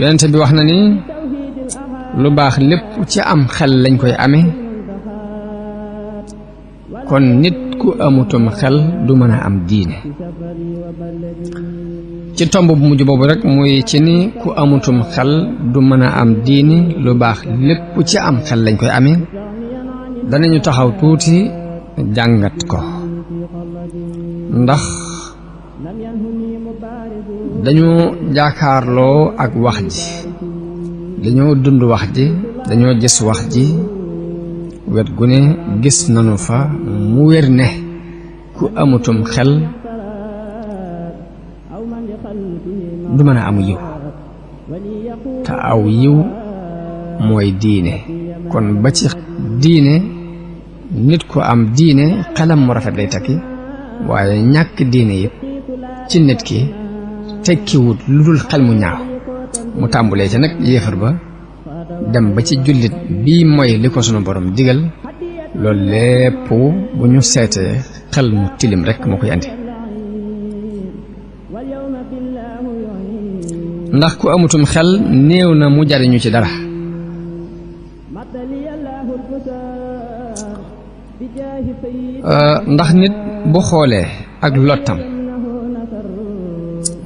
yonent bi wax na ni lu baax lépp ci am xel lañ koy amee kon nit ku amutum xel du mën a am diine ci tomb bu mujj boobu rek muy ci ni ku amutum xel du mën a am diine lu baax lépp ci am xel lañ koy amee danañu taxaw tuuti jàngat ko ndax dañoo jaakaarloo ak wax ji dañoo dund wax ji dañoo gis wax ji wet gu ne gis nanu fa mu wér ne ku amutum xel du mën a am yiw te aw yiw mooy diine kon ba ci diine nit ku am diine xelam mu rafet lay takki waaye ñàkk diine yëpp ci nit ki tekkiwut lu dul xel mu ñaaw mu tàmbulee ca nag yéefar ba dem ba ci jullit bii mooy li ko sunu borom digal loolu lépp bu ñu seetee xel mu tilim rek moo koy andi ndax ku amutum xel néew na mu jariñu ci dara ndax nit bu xoolee ak lottam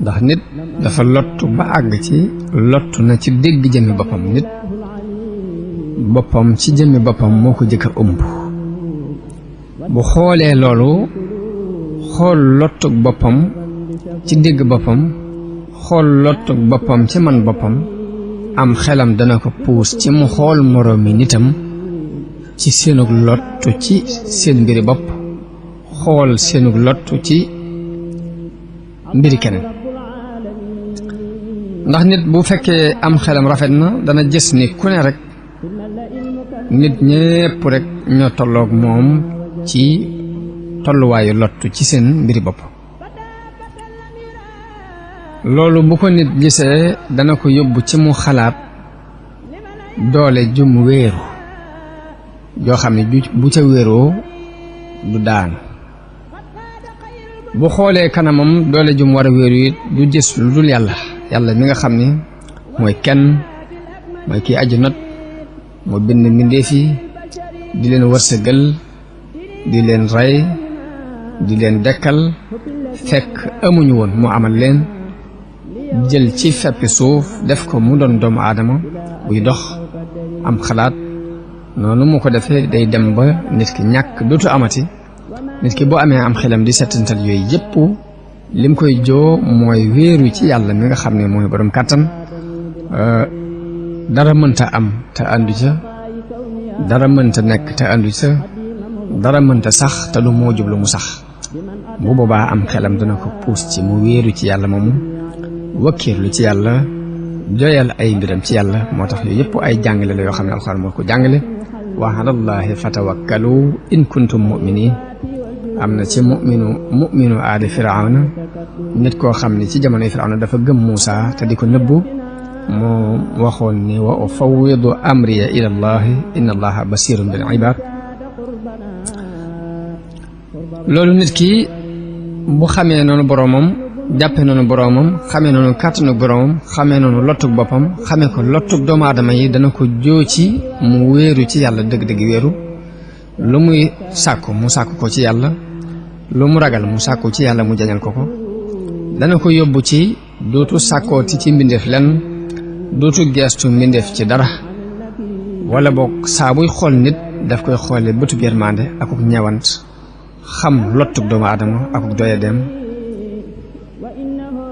ndax nit dafa lottu ba àgg ci lottu na ci dégg jëmmi boppam nit boppam ci jëmmi boppam moo ko jëkk a ëmb bu xoolee loolu xool lottug boppam ci dégg boppam xool lottug boppam ci man boppam am xelam dana ko puus ci mu xool moroomi nitam ci seenug lottu ci seen mbiri bopp xool seenug lottu ci mbiri keneen ndax nit bu fekkee am xelam rafet na dana gis ni ku ne rek nit ñépp rek ñoo tolloog moom ci tolluwaayu lottu ci seen mbiri bopp loolu bu ko nit gisee dana ko yóbbu ci mu xalaat doole jum wéeru joo xam ne bu ca wéeroo du daanu bu xoolee kanamam doole jum war a wéeru it du gis lu dul yàlla mi nga xam ni mooy kenn mooy kii aju not moo bind mbindéef yi di leen wërsëgal di leen rey di leen dekkal fekk amuñu woon mu amal leen jël ci feppi suuf def ko mu doon doomu aadama buy dox am xalaat noonu mu ko defee day dem ba nit ki ñàkk dootu amati nit ki boo amee am xelam di settantal yooyu yépp lim koy joo mooy wéeru ci yàlla mi nga xam ne mooy borom kàttan dara mënta am te àndu ca dara mënta nekk te àndu ca dara mënta sax te du moo jublu mu sax bu boobaa am xelam dana ko puus ci mu wéeru ci yàlla moomu wakkiirlu ci yàlla joyal ay mbiram ci yàlla moo tax yooyu yëpp ay jàngale la yoo xam ne alxuraan moo ko jàngale wa alallaahi fatawakkalu in kuntum mu'minin am na ci mu'minu aali firawna nit koo xam ne ci jamonoy firawna dafa gëm Muusa te di ko nëbbu moo waxoon ni wa ufawwidu amriya ila allahi inna allaha basirun bil ibad loolu nit ki bu xamee noonu boroomam jàppee noonu boroomam xamee noonu kàttanu boroomam xamee noonu lottug boppam xamee ko lottug doomu aadama yi dana ko joo ci mu wéeru ci yàlla dëgg-dëgg wéeru lu muy sàkku mu sàkku ko ci yàlla lu mu ragal mu sàkku ci yàlla mu jañal ko ko dana ko yóbbu ci dootu sàkkooti ci mbindeef lenn dootu geestu mbindeef ci dara wala boog saa buy xool nit daf koy xoole bëtub yërmande akuk ñewant xam lottug doomu aadama akuk doyadeem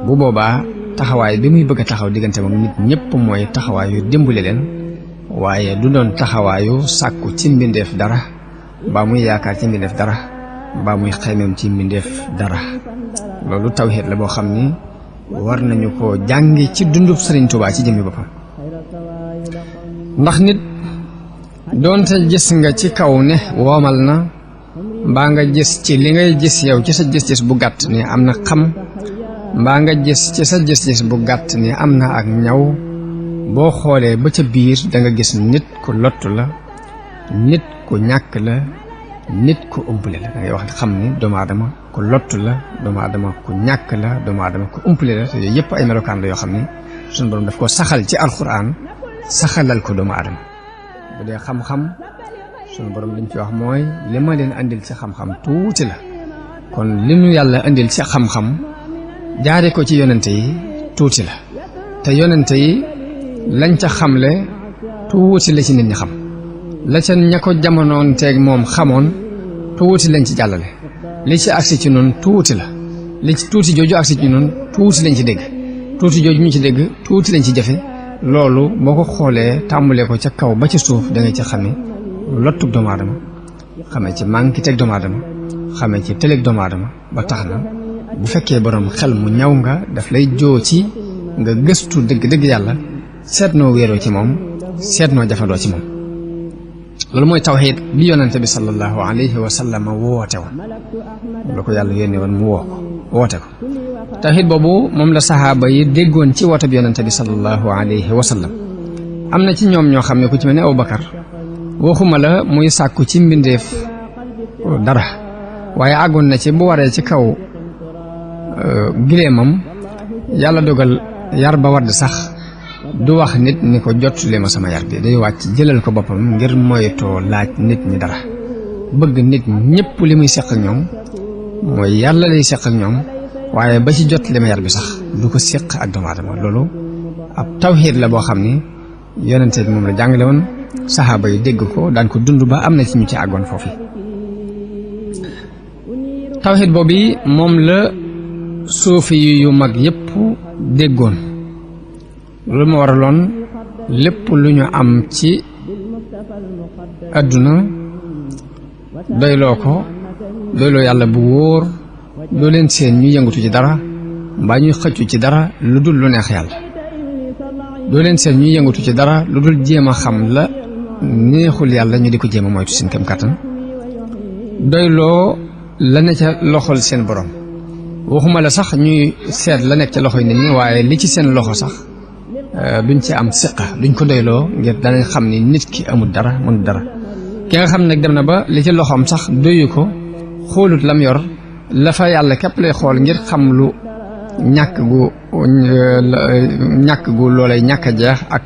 bu boobaa taxawaay bi muy bëgg a taxaw diggante moom nit ñépp mooy taxawaayu dimbali leen waaye du doon taxawaayu sàkku ci mbindeef dara mbaa muy yaakaar ci mbindeef dara mbaa muy xaymeem ci mbindeef dara loolu tawhiid la boo xam ni war nañu ko jàngi ci dundub Sëriñ Tuubaa ci jëmmi boppam ndax nit doonte gis nga ci kaw ne woomal na mbaa nga gis ci li ngay gis yow ci sa gis-gis bu gàtt ni am na xam mbaa nga gis ci sa gis-gis bu gàtt ni am na ak ñaw boo xoolee ba ca biir danga gis nit ku lottu la nit ku ñàkk la nit ku umpule la dangay wax xam ni doomu aadama ku lottu la doomu aadama ku ñàkk la doomu aadama ku umpule la te yooyu yëpp ay melokaan la yoo xam ni suñu borom daf ko saxal ci alquran saxalal ko doomu aadama bu dee xam-xam suñu borom liñ fi wax mooy li ma leen andil ci xam-xam tuuti la kon li ñu yàlla andil ci xam-xam jaare ko ci yonente yi tuuti la te yonente yi lañ ca xamle tuuti la ci nit ñi xam la ca ña ko jamonoon teeg moom xamoon tuuti lañ ci jàllale li ci agsi ci noonu tuuti la li ci tuuti jooju agsi ci noonu tuuti lañ ci dégg tuuti jooju ñu ci dégg tuuti lañ ci jafe loolu boo ko xoolee tàmbalee ko ca kaw ba ci suuf da nga ci xame lottug doomu aadama xamee ci manki teg doomu aadama xamee ci tëleg doomu aadama ba tax na bu fekkee borom xel mu ñaw nga daf lay joo ci nga gëstu dëgg-dëgg yàlla seet noo wéeroo ci moom seet noo jafandoo ci moom loolu mooy tawxiid bi yonente bi sallallahu alayhi wa sallam woote woon la ko yàlla yónnee woon mu woote ko tawxiid boobu moom la saxaaba yi déggoon ci woote bi yonente bi sallallahu alayhi wa sallam am na ci ñoom ñoo xam ne ku ci mel ne Abubakar waxuma la muy sàkku ci mbindeef dara waaye àggoon na ci bu waree ci kaw gileemam yàlla dogal yar ba wadd sax du wax nit ni ko jottali ma sama yar bi day wàcc jëlal ko boppam ngir moytoo laaj nit ñi dara bëgg nit ñëpp li muy seq ak ñoom mooy yàlla lay seq ak ñoom waaye ba ci jottali ma yar bi sax du ko seq ak doomu aadama loolu ab tawxiid la boo xam ni yonente bi moom la jàngale woon saxaaba yi dégg ko daan ko dund ba am na ci ñu ci àggoon foofu tawxiid boobu moom la suufi yu mag yépp déggoon loolu ma waraloon lépp lu ñu am ci àdduna doyloo ko doyloo yàlla bu wóor doo leen seen ñu yëngatu ci dara mbaa ñuy xëccu ci dara lu dul lu neex yàlla doo leen seen ñuy yëngatu ci dara lu dul jéem a xam la neexul yàlla ñu di ko jéem a moytu seen kem kàttan doyloo la ne ca loxol seen borom waxuma la sax ñuy seet la nekk ca loxoy nit ñi waaye li ci seen loxo sax duñ ci am siqa duñ ko doyloo ngir danañ xam ni nit ki amul dara mënul dara ki nga xam nag dem na ba li ci loxoom sax doyu ko xoolut lam yor la fa yàlla képp lay xool ngir xam lu ñàkk gu loolay ñàkk a jeex ak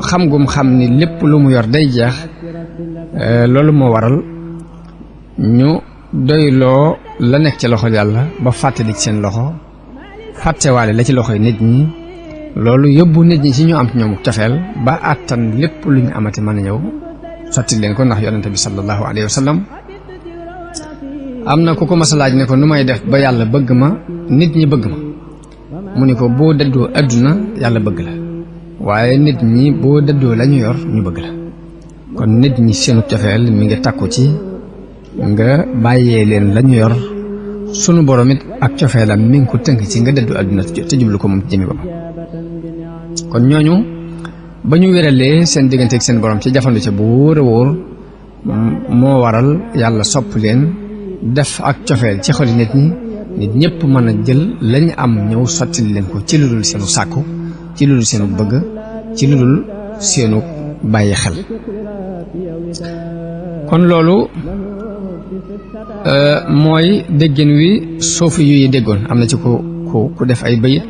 xam gum xam ni lépp lu mu yor day jeex loolu moo waral ñu doyloo la nekk ci loxol yàlla ba fàtte li ci seen loxo fàttewaale la ci loxoy nit ñi loolu yóbbu nit ñi ci ñu am ci ñoom cofeel ba àttan lépp lu ñu amati mën a ñëw sotti leen ko ndax yonente bi sallallahu alayhi wa sallam am na ku ko mas a laaj ne ko nu may def ba yàlla bëgg ma nit ñi bëgg ma mu ni ko boo dëddoo àdduna yàlla bëgg la waaye nit ñi boo dëddoo la ñu yor ñu bëgg la kon nit ñi seenu cofeel mi ngi takku ci nga bàyyee leen la ñu yor sunu borom it ak cofeelam mi ngi ko tënk ci nga dëddu àdduna te jublu ko moom jëmi boppam kon ñooñu ba ñu wéralee seen diggante ak seen borom ci jafandu ca bu wóor a wóor moo waral yàlla sopp leen def ak cofeel ci xoli nit ñëpp mën a jël lañu am ñëw sotti leen ko ci lu dul seenu sàkku ci lu dul seenu bëgg ci lu dul seenu bàyyi xel kon loolu mooy déggin wi suufi yu yi déggoon am na ci ku def ay bayit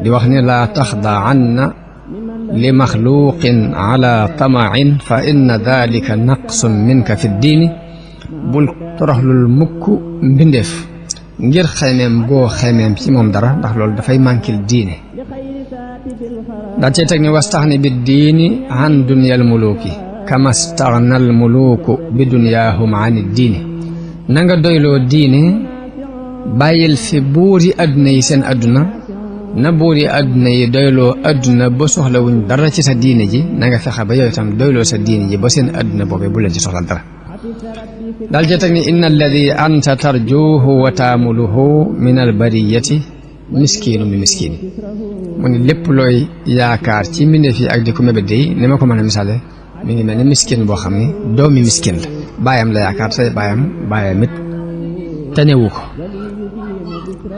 di wax ne laa taxda anna li maxluqin ala tamain fa inna dalika naqsun minka fi ddiini bul toroxlul mukk mbindeef ngir xemeem goo xemeem ci moom dara ndax loolu dafay mànkil diine daa cee teg ne wastaxni bi diini an dunyal muluki kama staxnal muluku bi dunyaahum an diini na nga doyloo diine bàyyil fi buuri àdduna yi seen àdduna na buuri àdduna yi doyloo àdduna ba soxlawuñ dara ci sa diine ji na nga fexe ba yow itam doyloo sa diine ji ba seen àdduna boobee bu leen ci soxla dara daal cee teg ni inna alladi anta tarjuhu wa taamuluhu min albariyati miskiinu mi miskiini mu ni lépp looy yaakaar ci mbindeef yi ak di ko mébét yi ni ma ko mën a misaale mi ngi mel ni miskin boo xam ni doomi miskin la baayam la yaakaar say baayam it tanewu ko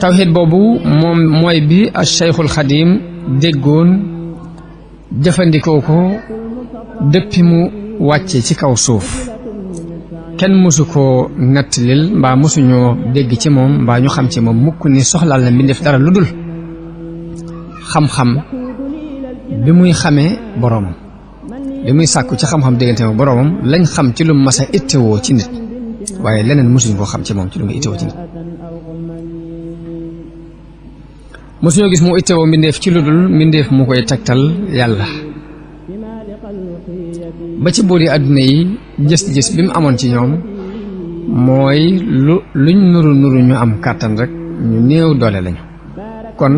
tawxiid boobu moom mooy bi al Cheikhul Xadim déggoon jëfandikoo ko dëppi mu wàcce ci kaw suuf kenn mësu koo nattalil mbaa mësuñoo dégg ci moom mbaa ñu xam ci moom mukk ni soxlaal na mbindeef dara lu dul xam-xam bi muy xamee boroomam li muy sàkku ci xam-xam diggante ak boroomam lañ xam ci lu mas a ittewoo ci nit waaye leneen mosuñu koo xam ci moom ci lu mu ittewoo ci nit mosuñoo gis mu ittewoo mbindeef ci lu dul mbindeef mu koy tegtal yàlla ba ci buur yi àdduna yi gis-gis bi mu amoon ci ñoom mooy luñ nuru ñu am kàttan rek ñu néew doole lañu kon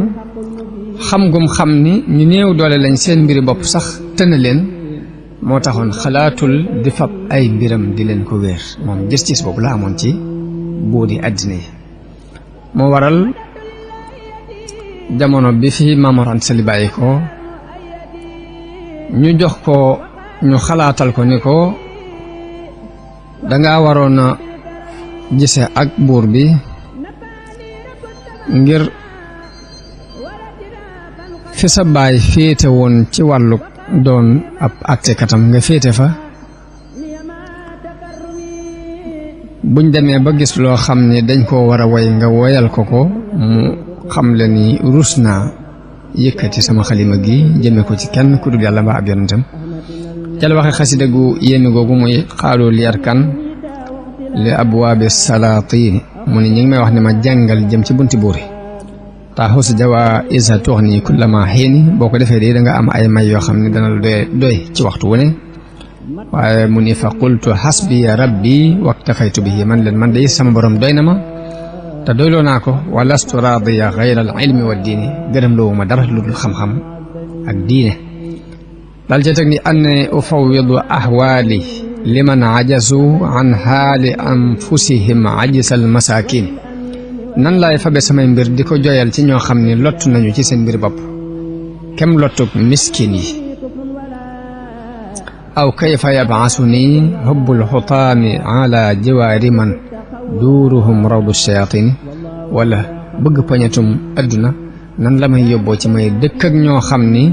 xam gum xam ni ñu néew doole lañ seen mbiri bopp sax tëna leen moo taxoon xalaatul di fab ay mbiram di leen ko wéer moom gis-gis boobu la amoon ci buur yi àddina yi moo waral jamono bi fi Maam Mor Anta Sali bàyyi ko ñu jox ko ñu xalaatal ko ni ko danga waroon a gise ak buur bi ngir fi sa baay féete woon ci wàllu doon ab àttekatam nga féete fa buñ demee ba gis loo xam ne dañ koo war a woy nga woyal ko mu xam le ni rus naa yëkkati sama xalima gi jëme ko ci kenn ku dul yàlla mbaa ab yonentam ca la waxe xasida gu yéeme googu muy xaalu li arkan li abwaabi salaatin mu ni ñi ngi may wax ne ma jàngal jëm ci bunti buuri taxus jawa isa tuxni kullama xiini boo ko defee de da nga am ay may yoo xam ne dana la doy ci waxtu wu ne waaye mu ni fa qultu xasbiya rabbi waktafaytu bihi man leen man de sama borom doy na ma te doyloo naa ko wa lastu raadiya gayra al ilmi wa diini gërëm loowu ma dara lu dul xam-xam ak diine dal ca teg ni anne ufawidu ahwaali liman ajazu an haali anfusihim ajisal masakin nan laay fabe samay mbir di ko joyal ci ñoo xam ne lott nañu ci seen mbir bopp kem lottug miskin yi aw kayfa yabaasu ni hubbul xutaami ala jiwaari man duuruhum rawdu shayatin wala bëgg pañatum adduna nan la may yóbboo ci may dëkk ak ñoo xam ni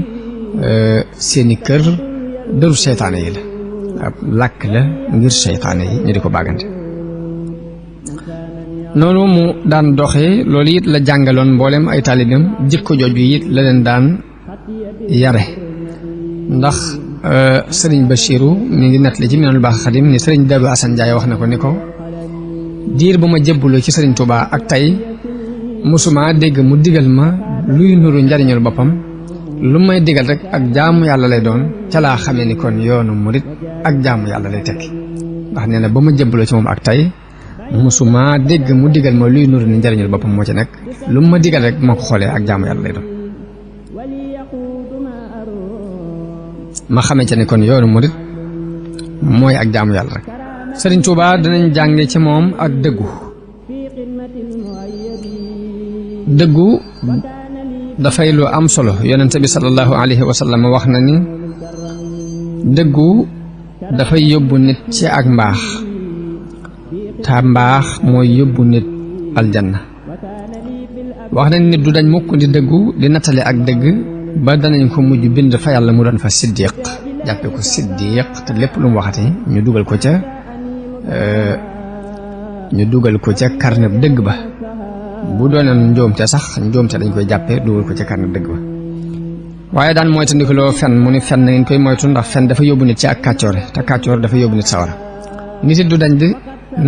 seeni kër dëru seytaane yi la ab làkk la ngir seytaane yi ñu di ko bàggante noonu mu daan doxee loolu it la jàngaloon mboolem ay taalibam jikko jooju it la leen daan yare ndax sëriñ Bachiru mi ngi nettali ci Minanul Baaxil Xadim ni sëriñ Daaru Asan Njaay wax na ko ni ko diir bu ma jébbaloo ci sëriñ Tuubaa ak tey musuma dégg mu digal ma luy nuru njariñul boppam lu may digal rek ak jaamu yàlla lay doon ca laa xamee ni kon yoonu murit ak jaamu yàlla lay tekki ndax nee na ba ma jébbaloo ci moom ak tey musuma dégg mu digal ma luy nuru ni njariñul boppam moo ci nekk lu ma digal rek moo ko xoolee ak jaamu yàlla lay doon ma xamee ca ni kon yoonu murit mooy ak jaamu yàlla rek Sëriñ Tuubaa danañ jànge ci moom ak dëggu dafay lu am solo yonente bi sallallahu alayhi wa sallam wax na ni dëggu dafay yóbbu nit ci ak mbaax te mbaax mooy yóbbu nit aljanna wax nañ nit du dañ mukk di dëggu di nattale ak dëgg ba danañ ko mujj bind fa yàlla mu doon fa siddiq jàppe ko siddiq te lépp lu mu waxati ñu dugal ko ca karneb dëgg ba bu doonoon njoomte sax njoomte dañ koy jàppe dugal ko ca karneb dëgg ba waaye daan moytandikuloo fen mu ni fen na ngeen koy moytu ndax fen dafa yóbbu nit ci ak kàccoore te kàccoore dafa yóbbu nit sawara nit it du dañ di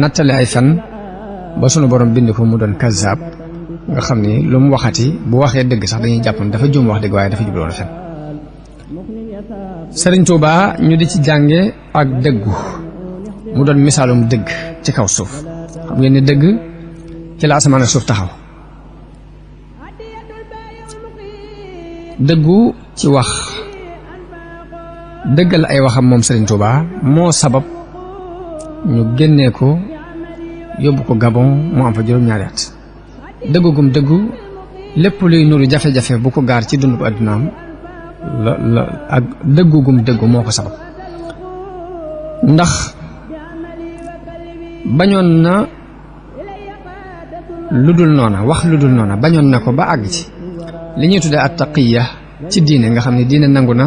nattale ay fen ba sunu borom bind ko mu doon kazaab nga xam ni lu mu waxati bu waxee dëgg sax dañuy jàpp ne dafa juum wax dëgg waaye dafa jubloon fen Sëriñ Tuubaa ñu di ci jànge ak dëggu mu doon misaalum dëgg ci kaw suuf xam ngeen ni dëgg ci la asamaan ak suuf taxaw dëggu ci wax dëggal ay waxam moom Sëriñ Tuubaa moo sabab ñu génnee ko yóbbu ko Gabon mu am fa juróom-ñaari at dëggu gum dëggu lépp luy nuru jafe-jafe bu ko gaar ci dundu addunaam la ak dëggu gum dëggu moo ko sabab ndax bañoon na lu dul noona wax lu dul noona bañoon na ko ba àgg ci li ñuy tuddee attaqiya ci diine nga xam ne diine nangu na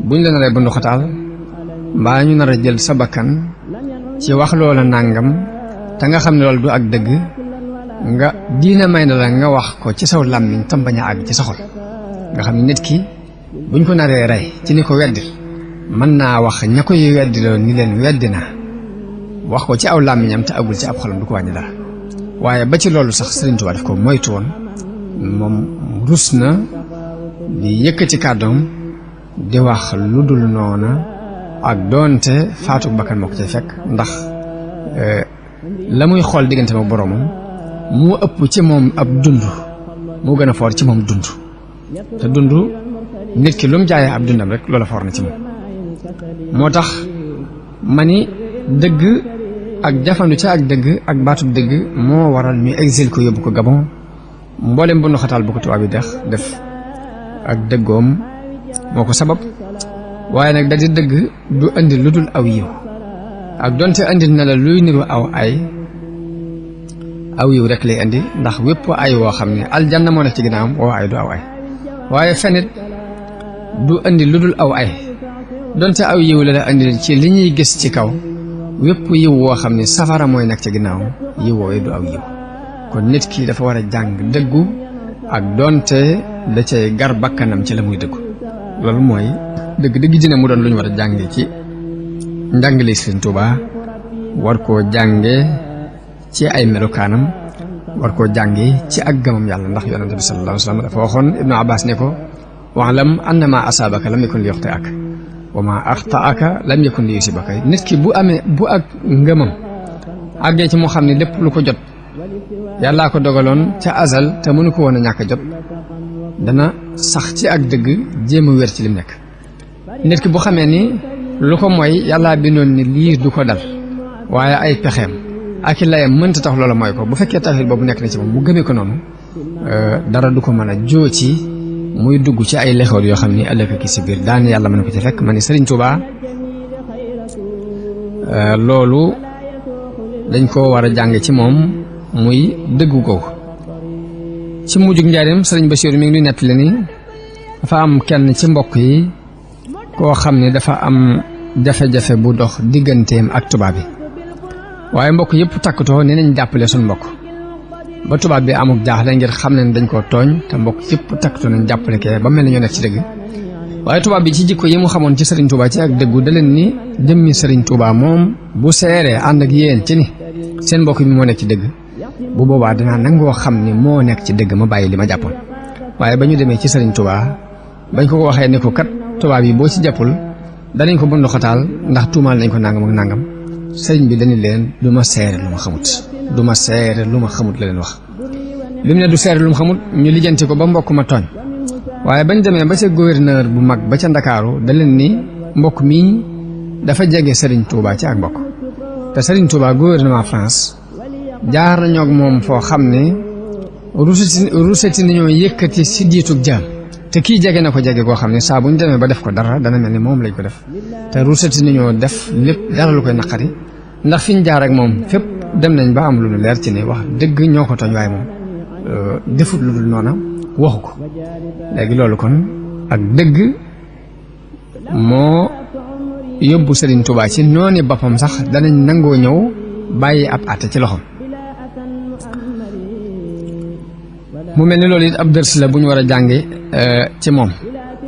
buñ la naree bundu xataal mbaa ñu nar a jël sa bakkan ci wax loola nàngam te nga xam ne loolu du ak dëgg nga diina may na la nga wax ko ci saw làmmiñ tam bañ a àgg ci sa xol nga xam ne nit ki buñ ko naree rey ci ni ko weddi mën naa wax ña koy weddi loolu ni leen weddi naa wax ko ci aw làmmiñam te agul ci ab xolam du ko wàññi dara waaye ba ci loolu sax Sëriñ Tuubaa daf ko moytu woon moom rus na di yëkkati kàddoom di wax lu dul noona ak doonte faatu bakkan moo ko cay fekk ndax la muy xool diggante ma boroomam moo ëpp ci moom ab dund moo gën a foor ci moom dund te dund nit ki lu mu jaayee ab dundam rek loola foor na ci moom moo tax ma ni dëgg ak jafandu ca ak dëgg ak baatub dëgg moo waral ñu exil ko yóbbu ko Gabon mboolem bu nu xataal bu ko tubaab yi def ak dëggoom moo ko sabab waaye nag da di dëgg du andi lu dul aw yiw ak donte andi na la luy niru aw yiw rek lay andi ndax wépp ay woo xam ne aljanna moo nekk ci ginnaawam woo ay du aw ay waaye fenit du andi lu dul aw ay donte aw yiw la andi ci li ñuy gis ci kaw wépp yiw woo xam ne safara mooy nekk ci ginnaawam yiw woowee du aw yiw kon nit ki dafa war a jàng dëggu ak donte da cay gar bakkanam ci la muy dëggu loolu mooy dëgg dina mu doon lu ñu war a jànge ci njàngale Sëriñ Tuubaa war koo jànge ci ay melokaanam war koo jànge ci ak gëmam yàlla ndax yonente bi sallallahu alayhi wa sallam dafa waxoon Ibnu Abbas ne ko wa'lam anna ma asaabaka lam yakun li yuxti'aka wa ma axta'aka lam yakun li yusibaka nit ki bu ak ngëmam àggee ci moo xam ne lépp lu ko jot yàllaa ko dogaloon ca azal te mënu ko woon a ñàkk a jot dana sax ci ak dëgg jéem a wér ci lim nekk nit ki bu xamee ni lu ko mooy yàllaa bindoon ni lii du ko dal waaye ay pexeem ak i layam mënta tax loola mooy ko bu fekkee tawhid boobu nekk na ci moom mu gëmee ko noonu dara du ko mën a joo ci muy dugg ci ay lexoor yoo xam ni ëllëg ki si biir daan yàlla mën ko ci fekk ma ni Sëriñ Tuubaa loolu dañ ko war a jàng ci moom muy dëggu googu ci mujjug njaareem Sëriñ Basiiru mi ngi nuy nettali ni dafa am kenn ci mbokk yi koo xam ne dafa am jafe-jafe bu dox digganteem ak tubaab bi waaye mbokk yëpp takkatoo ne nañ jàppale suñ mbokk ba tubaab bi amuk jaaxle ngir xam ne dañ koo tooñ te mbokk yëpp takkatoo nañ jàppale kee ba mel ne ñoo nekk ci dëgg waaye tubaab bi ci jikko yi mu xamoon ci Sëriñ Tuubaa ci ak dëggu da leen ni jëmmi Sëriñ Tuubaa moom bu seeree ànd ak yéen ci ni seen mbokk bi moo nekk ci dëgg bu boobaa danaa nangoo xam ni moo nekk ci dëgg ma bàyyi li ma jàppoon waaye ba ñu demee ci Sëriñ Tuubaa bañ ko waxee ne ko kat tubaab yi boo ci jàppul danañ ko bundu xataal ndax tuumaal nañ ko nangam ak nangam sëriñ bi dañu leen du ma seere lu ma xamut du ma seere lu ma xamut la leen wax li mu ne du seere lu ma xamut ñu lijjanti ko ba mbokk ma tooñ waaye bañ demee ba ca gouverneur bu mag ba ca Ndakaaru da leen ni mbokk mii dafa jege Sëriñ Tuubaa ci ak mbokk te Sëriñ Tuubaa gouvernement France jaar nañoo ak moom foo xam ne ruseti nañoo yëkkati si diitug jaam te kii jege na ko jege koo xam ne saa bu ñu demee ba def ko dara dana mel ni moom lañ ko def te ruseti nañoo def lépp dara lu koy naqari ndax fi ñu jaar ak moom fépp dem nañ ba am lu nu leer ci ne wax dëgg ñoo ko tooñ waaye moom defut lu dul noona waxu ko léegi loolu kon ak dëgg moo yóbbu Sëriñ Tuubaa ci nooni boppam sax danañ nangoo ñëw bàyyi ab àtte ci loxoom mu mel ni loolu it ab dërs la bu ñu war a jànge ci moom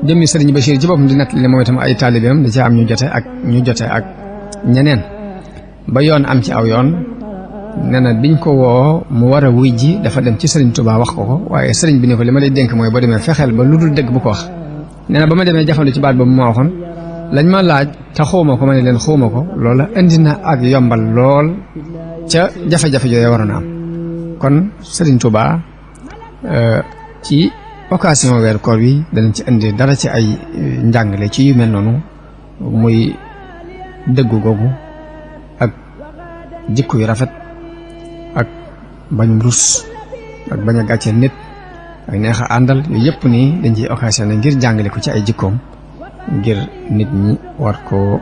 jëmmi Sëriñ Bachir ci boppam di nettali moom itam ay taalibeem da ci am ñu jote ak ñeneen ba yoon am ci aw yoon nee na biñ ko woo mu war a wuy ji dafa dem ci Sëriñ Tuubaa wax ko waaye sëriñ bi ne ko li ma lay dénk mooy boo demee fexeel ba lu dul dëgg bu ko wax nee na ba ma demee jafandu ci baat boobu ma waxoon lañ ma laaj te xawma ko ma ne leen xawma ko loola indi na ak yombal lool ca jafe-jafe yooyu waroon a am kon Sëriñ Tuubaa ci occasion weer koor wi danañ ci indi dara ci ay njàngale ci yu mel noonu muy dëggu googu ak jikko yu rafet ak bañum rus ak bañ a gàcceel nit ak neex a àndal yooyu yëpp nii dañ ciy occasion ngir jàngale ko ci ay jikkoom ngir nit ñi war koo